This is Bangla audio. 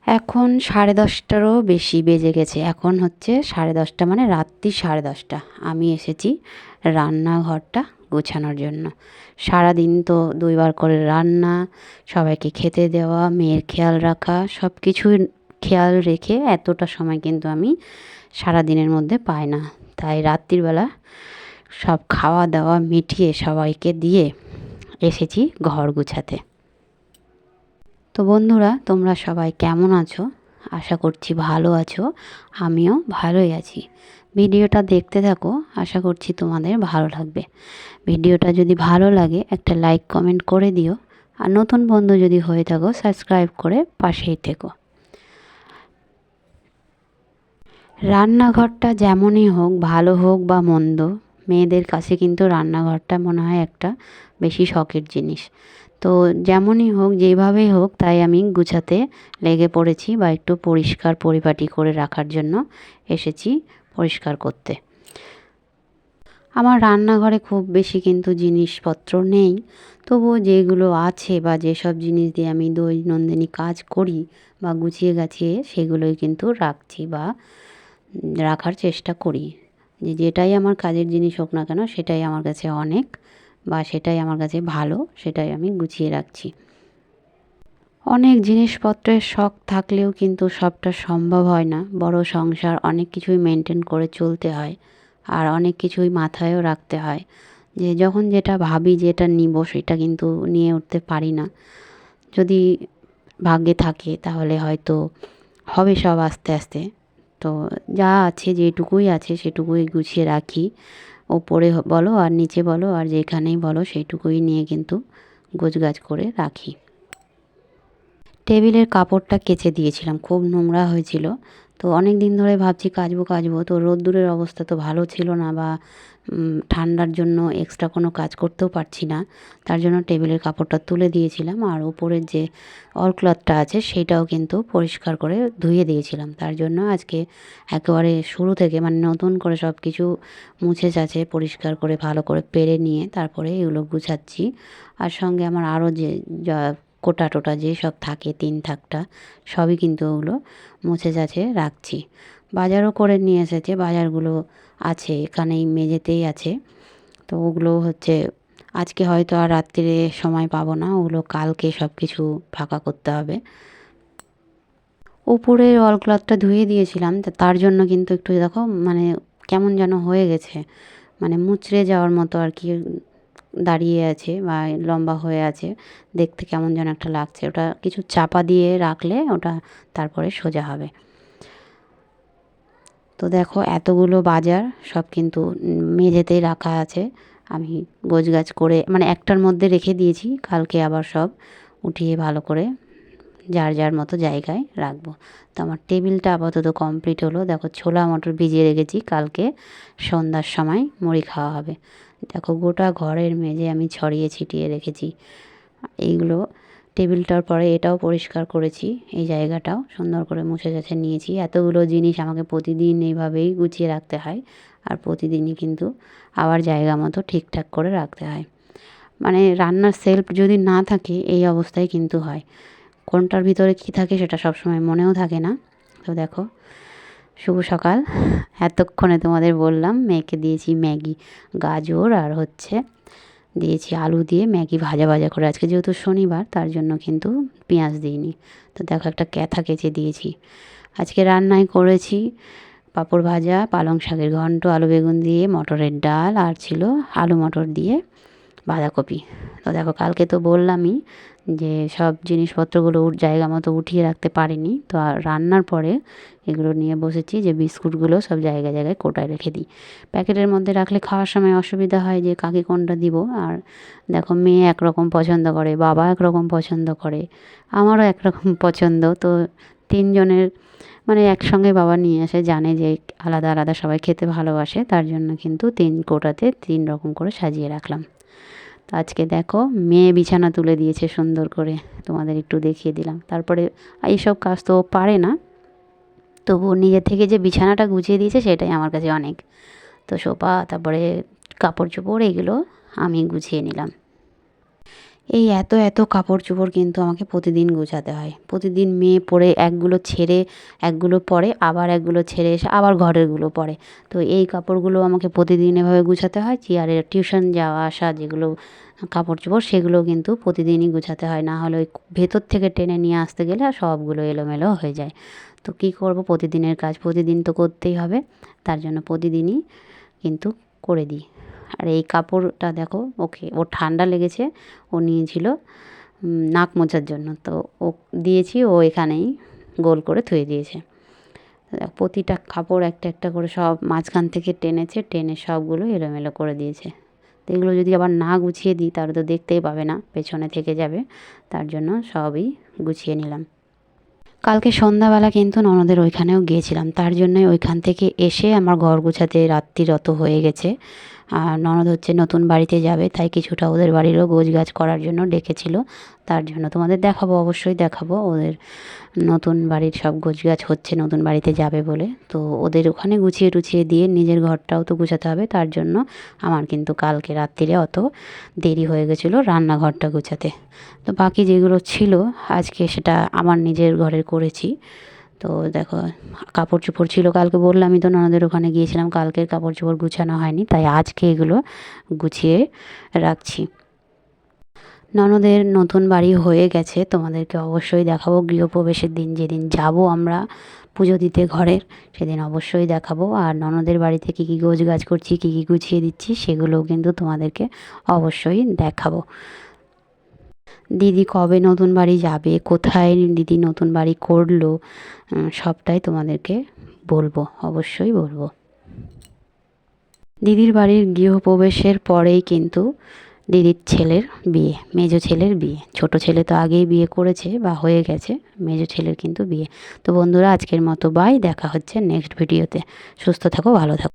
এখন 10:30টারও বেশি বেজে গেছে। এখন হচ্ছে 10:30, মানে রাত্রি 10:30। আমি এসেছি রান্নাঘরটা গোছানোর জন্য। সারাদিন তো 2বার করে রান্না, সবাইকে খেতে দেওয়া, মেয়ের খেয়াল রাখা, সব কিছুই খেয়াল রেখে এতটা সময় কিন্তু আমি সারাদিনের মধ্যে পাই না। তাই রাত্রিবেলা সব খাওয়া দাওয়া মিটিয়ে সবাইকে দিয়ে এসেছি ঘর গোছাতে। তো বন্ধুরা, তোমরা সবাই কেমন আছো? আশা করছি ভালো আছো। আমিও ভালোই আছি। ভিডিওটা দেখতে থাকো, আশা করছি তোমাদের ভালো লাগবে। ভিডিওটা যদি ভালো লাগে একটা লাইক কমেন্ট করে দিও, আর নতুন বন্ধু যদি হয়ে থাকো সাবস্ক্রাইব করে পাশেই থেকো। রান্নাঘরটা যেমনই হোক, ভালো হোক বা মন্দ, মেয়েদের কাছে কিন্তু রান্নাঘরটা মনে হয় একটা বেশি শখের জিনিস। তো যেমনই হোক, যেভাবেই হোক, তাই আমি গুছাতে লেগে পড়েছি, বা একটু পরিষ্কার পরিপাটি করে রাখার জন্য এসেছি পরিষ্কার করতে। আমার রান্নাঘরে খুব বেশি কিন্তু জিনিসপত্র নেই, তবুও যেগুলো আছে বা যেসব জিনিস দিয়ে আমি দৈনন্দিন কাজ করি বা গুছিয়ে গাছিয়ে সেগুলোই কিন্তু রাখছি বা রাখার চেষ্টা করি। যেটাই আমার কাজের জিনিস হোক না কেন, সেটাই আমার কাছে অনেক, বা সেটাই আমার কাছে ভালো, সেটাই আমি গুছিয়ে রাখছি। অনেক জিনিসপত্রের শখ থাকলেও কিন্তু সবটা সম্ভব হয় না। বড় সংসার, অনেক কিছুই মেনটেন করে চলতে হয়, আর অনেক কিছুই মাথায়ও রাখতে হয়। যে যখন যেটা ভাবি যেটা নিব সেটা কিন্তু নিয়ে উঠতে পারি না। যদি ভাগ্যে থাকে তাহলে হয়তো হবে সব আস্তে আস্তে। তো যা আছে, যেটুকুই আছে সেটুকুই গুছিয়ে রাখি। ওপরে বলো আর নিচে বলো আর যেখানেই বলো, সেইটুকুই নিয়ে কিন্তু গোছগাছ করে রাখি। টেবিলের কাপড়টা কেচে দিয়েছিলাম, খুব নোংরা হয়েছিল। তো অনেক দিন ধরে ভাবছি কাচবো কাচবো, তো রোদ্দুরের অবস্থা তো ভালো ছিল না, বা ঠান্ডার জন্য এক্সট্রা কোনো কাজ করতেও পারছি না। তার জন্য টেবিলের কাপড়টা তুলে দিয়েছিলাম, আর উপরের যে অলক্লথটা আছে সেটাও কিন্তু পরিষ্কার করে ধুয়ে দিয়েছিলাম। তার জন্য আজকে একেবারে শুরু থেকে, মানে নতুন করে সব কিছু মুছে চাছে পরিষ্কার করে ভালো করে পেরে নিয়ে তারপরে এগুলো গুছাচ্ছি। আর সঙ্গে আমার আরও যে যা কোটা টোটা যেসব থাকে 3 থাকটা, সবই কিন্তু ওগুলো মুছে যাচ্ছে রাখছি। বাজারও করে নিয়ে এসেছে, বাজারগুলো আছে এখানেই মেঝেতেই আছে। তো ওগুলো হচ্ছে আজকে হয়তো আর রাত্রিরে সময় পাবো না, ওগুলো কালকে সব কিছু ফাঁকা করতে হবে। উপরের অল ক্লথটা ধুয়ে দিয়েছিলাম, তার জন্য কিন্তু একটু দেখো মানে কেমন যেন হয়ে গেছে, মানে মুচড়ে যাওয়ার মতো আর কি দাঁড়িয়ে আছে বা লম্বা হয়ে আছে, দেখতে কেমন যেন একটা লাগছে। ওটা কিছু চাপা দিয়ে রাখলে ওটা তারপরে সোজা হবে। তো দেখো এতগুলো বাজার সব কিন্তু মেঝেতেই রাখা আছে। আমি গোছগাছ করে মানে একটার মধ্যে রেখে দিয়েছি, কালকে আবার সব উঠিয়ে ভালো করে যার যার মতো জায়গায় রাখবো। তো আমার টেবিলটা আপাতত কমপ্লিট হলো। দেখো ছোলা মটর ভিজিয়ে রেখেছি, কালকে সন্ধ্যার সময় মুড়ি খাওয়া হবে। দেখো গোটা ঘরের মেঝে আমি ছড়িয়ে ছিটিয়ে রেখেছি এইগুলো। টেবিলটার পরে এটাও পরিষ্কার করেছি, এই জায়গাটাও সুন্দর করে মুছে গেছে নিয়েছি। এতগুলো জিনিস আমাকে প্রতিদিন এইভাবেই গুছিয়ে রাখতে হয়, আর প্রতিদিনই কিন্তু আবার জায়গা মতো ঠিকঠাক করে রাখতে হয়। মানে রান্নার সেলফ যদি না থাকে এই অবস্থায় কিন্তু হয়, কোনটার ভিতরে কী থাকে সেটা সবসময় মনেও থাকে না। তো দেখো, শুভ সকাল। এতক্ষণে তোমাদের বললাম মেয়েকে দিয়েছি ম্যাগি, গাজর আর হচ্ছে দিয়েছি আলু দিয়ে ম্যাগি ভাজা ভাজা করে। আজকে যেহেতু শনিবার তার জন্য কিন্তু পেঁয়াজ দিইনি। তো দেখো একটা ক্যাথা কেচে দিয়েছি। আজকে রান্নায় করেছি পাঁপড় ভাজা, পালং শাকের ঘন্ট, আলু বেগুন দিয়ে, মটরের ডাল, আর ছিল আলু মটর দিয়ে বাঁধাকপি। তো দেখো কালকে তো বললামই যে সব জিনিসপত্রগুলো জায়গা মতো উঠিয়ে রাখতে পারিনি, তো আর রান্নার পরে এগুলো নিয়ে বসেছি যে বিস্কুটগুলো সব জায়গায় জায়গায় কোটায় রেখে দিই। প্যাকেটের মধ্যে রাখলে খাওয়ার সময় অসুবিধা হয় যে কাকে কোনটা দিব। আর দেখো মেয়ে একরকম পছন্দ করে, বাবা একরকম পছন্দ করে, আমারও একরকম পছন্দ। তো 3জনের মানে একসঙ্গে বাবা নিয়ে আসে, জানে যে আলাদা আলাদা সবাই খেতে ভালোবাসে, তার জন্য কিন্তু 3 কোটাতে 3 রকম করে সাজিয়ে রাখলাম। তো আজকে দেখো মেয়ে বিছানা তুলে দিয়েছে সুন্দর করে, তোমাদের একটু দেখিয়ে দিলাম। তারপরে এইসব কাজ তো ও পারে না, তবু নিজে থেকে যে বিছানাটা গুছিয়ে দিয়েছে সেটাই আমার কাছে অনেক। তো সোফা, তারপরে কাপড় চোপড়, এগুলো আমি গুছিয়ে নিলাম। এই এত এত কাপড় চোপড় কিন্তু আমাকে প্রতিদিন গোছাতে হয়। প্রতিদিন মেয়ে পরে একগুলো ছেড়ে একগুলো পরে, আবার একগুলো ছেড়ে এসে আবার ঘরেরগুলো পরে। তো এই কাপড়গুলো আমাকে প্রতিদিন এভাবে গুছাতে হয়। চিয়ারের টিউশন যাওয়া আসা যেগুলো কাপড় চোপড় সেগুলো কিন্তু প্রতিদিনই গুছাতে হয়, না হলে ওই ভেতর থেকে টেনে নিয়ে আসতে গেলে আর সবগুলো এলোমেলো হয়ে যায়। তো কী করব, প্রতিদিনের কাজ প্রতিদিন তো করতেই হবে, তার জন্য প্রতিদিনই কিন্তু করে দিই। আর এই কাপড়টা দেখো, ওর ঠান্ডা লেগেছে, ও নিয়েছিল নাক মোছার জন্য, তো ও দিয়েছি, ও এখানেই গোল করে থুয়ে দিয়েছে। প্রতিটা কাপড় একটা একটা করে সব মাঝখান থেকে টেনেছে, টেনে সবগুলো এলোমেলো করে দিয়েছে। তো এগুলো যদি আবার না গুছিয়ে দিই তাহলে তো দেখতেই পাবে না, পেছনে থেকে যাবে, তার জন্য সবই গুছিয়ে নিলাম। কালকে সন্ধ্যাবেলা কিন্তু ননদের ওইখানেও গিয়েছিলাম, তার জন্যই ওইখান থেকে এসে আমার ঘর গোছাতে রাত্রির অত হয়ে গেছে। আর ননদ হচ্ছে নতুন বাড়িতে যাবে, তাই কিছুটা ওদের বাড়িরও গোছগাছ করার জন্য ডেকেছিল, তার জন্য তোমাদের দেখাবো, অবশ্যই দেখাবো। ওদের নতুন বাড়ির সব গোছগাছ হচ্ছে, নতুন বাড়িতে যাবে বলে, তো ওদের ওখানে গুছিয়ে টুছিয়ে দিয়ে নিজের ঘরটাও তো গুছাতে হবে, তার জন্য আমার কিন্তু কালকে রাত্রিরে অত দেরি হয়ে গেছিলো রান্নাঘরটা গোছাতে। তো বাকি যেগুলো ছিল আজকে সেটা আমার নিজের ঘরের করেছি। তো দেখো, কাপড় চোপড় ছিল, কালকে বললামই তো ননদের ওখানে গিয়েছিলাম, কালকের কাপড় চোপড় গুছানো হয়নি, তাই আজকে এগুলো গুছিয়ে রাখছি। ননদের নতুন বাড়ি হয়ে গেছে, তোমাদেরকে অবশ্যই দেখাবো। গৃহপ্রবেশের দিন যেদিন যাব আমরা পুজো দিতে ঘরের, সেদিন অবশ্যই দেখাবো। আর ননদের বাড়িতে কী কী গোছগাছ করছি, কী কী গুছিয়ে দিচ্ছি, সেগুলোও কিন্তু তোমাদেরকে অবশ্যই দেখাবো। দিদি কবে নতুন বাড়ি যাবে, কোথায় দিদি নতুন বাড়ি করলো, সবটাই তোমাদেরকে বলবো, অবশ্যই বলবো। দিদির বাড়ির গৃহপ্রবেশের পরেই কিন্তু দিদির ছেলের বিয়ে, মেজো ছেলের বিয়ে। ছোট ছেলে তো আগেই বিয়ে করেছে বা হয়ে গেছে, মেজো ছেলের কিন্তু বিয়ে। তো বন্ধুরা, আজকের মতো বাই, দেখা হচ্ছে নেক্সট ভিডিওতে। সুস্থ থাকো, ভালো থাকো।